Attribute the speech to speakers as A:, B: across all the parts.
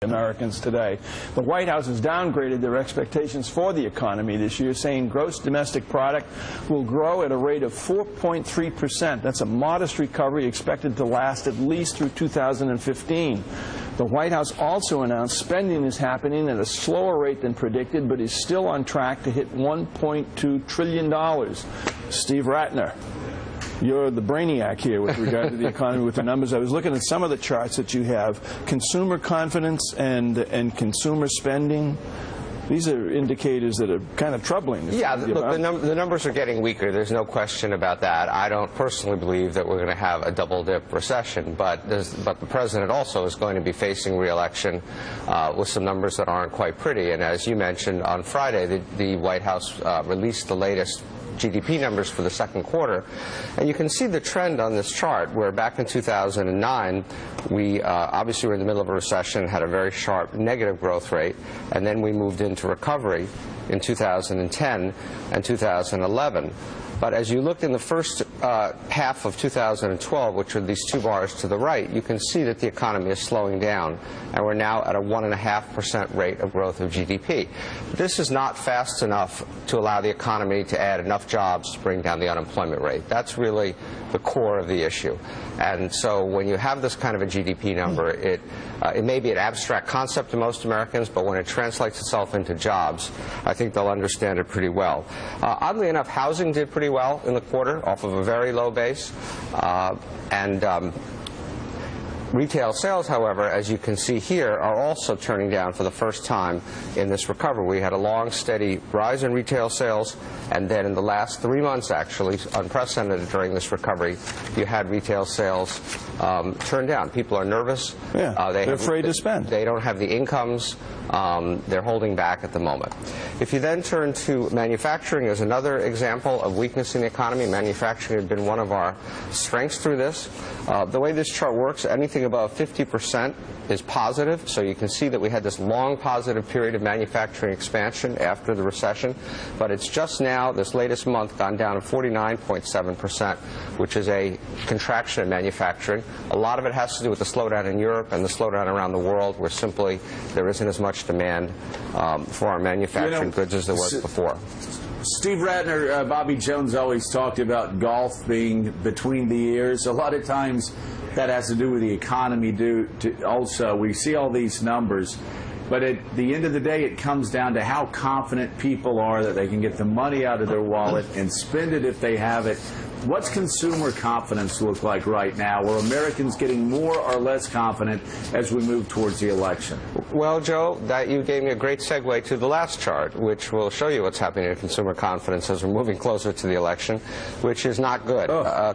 A: Americans today. The White House has downgraded their expectations for the economy this year, saying gross domestic product will grow at a rate of 4.3%. That's a modest recovery expected to last at least through 2015. The White House also announced spending is happening at a slower rate than predicted, but is still on track to hit $1.2 trillion. Steve Rattner, you're the brainiac here with regard to the economy with the numbers. I was looking at some of the charts that you have. Consumer confidence and consumer spending. These are indicators that are kind of troubling.
B: Yeah, look, the numbers are getting weaker. There's no question about that. I don't personally believe that we're going to have a double-dip recession, but the president also is going to be facing re-election with some numbers that aren't quite pretty. And as you mentioned, on Friday, the White House released the latest GDP numbers for the second quarter, and you can see the trend on this chart where back in 2009 we obviously were in the middle of a recession, had a very sharp negative growth rate, and then we moved into recovery in 2010 and 2011. But as you looked in the first half of 2012, which are these two bars to the right, you can see that the economy is slowing down, and we're now at a 1.5% rate of growth of GDP. This is not fast enough to allow the economy to add enough jobs to bring down the unemployment rate. That's really the core of the issue. And so when you have this kind of a GDP number, it may be an abstract concept to most Americans, but when it translates itself into jobs, I think they'll understand it pretty well. Oddly enough, housing did pretty well in the quarter off of a very low base. Retail sales, however, as you can see here, are also turning down for the first time in this recovery. We had a long, steady rise in retail sales, and then in the last 3 months, actually, unprecedented during this recovery, you had retail sales turn down. People are nervous.
A: Yeah, they're afraid to spend.
B: They don't have the incomes. They're holding back at the moment. If you then turn to manufacturing as another example of weakness in the economy, manufacturing has been one of our strengths through this. The way this chart works, anything above 50% is positive, so you can see that we had this long positive period of manufacturing expansion after the recession, but it's just now, this latest month, gone down to 49.7%, which is a contraction in manufacturing. A lot of it has to do with the slowdown in Europe and the slowdown around the world, where simply there isn't as much demand for our manufacturing goods as there was before.
C: Steve Rattner, Bobby Jones always talked about golf being between the ears. A lot of times that has to do with the economy. Also, we see all these numbers, but at the end of the day, it comes down to how confident people are that they can get the money out of their wallet and spend it if they have it. What's consumer confidence look like right now? Are Americans getting more or less confident as we move towards the election?
B: Well, Joe, you gave me a great segue to the last chart, which will show you what's happening in consumer confidence as we're moving closer to the election, which is not good.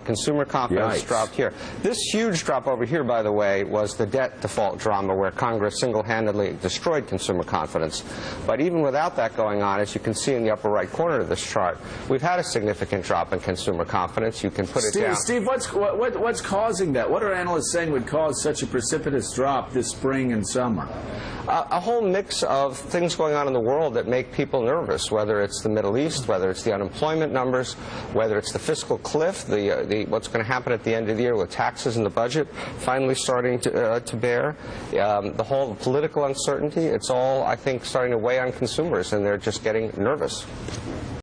B: Consumer confidence dropped here. This huge drop over here, by the way, was the debt default drama where Congress single-handedly destroyed consumer confidence. But even without that going on, as you can see in the upper right corner of this chart, we've had a significant drop in consumer confidence. You can put it down.
C: Steve, what's causing that? What are analysts saying would cause such a precipitous drop this spring and summer?
B: A whole mix of things going on in the world that make people nervous, whether it's the Middle East, whether it's the unemployment numbers, whether it's the fiscal cliff, what's going to happen at the end of the year with taxes and the budget finally starting to bear, the whole political uncertainty. It's all, I think, starting to weigh on consumers, and they're just getting nervous.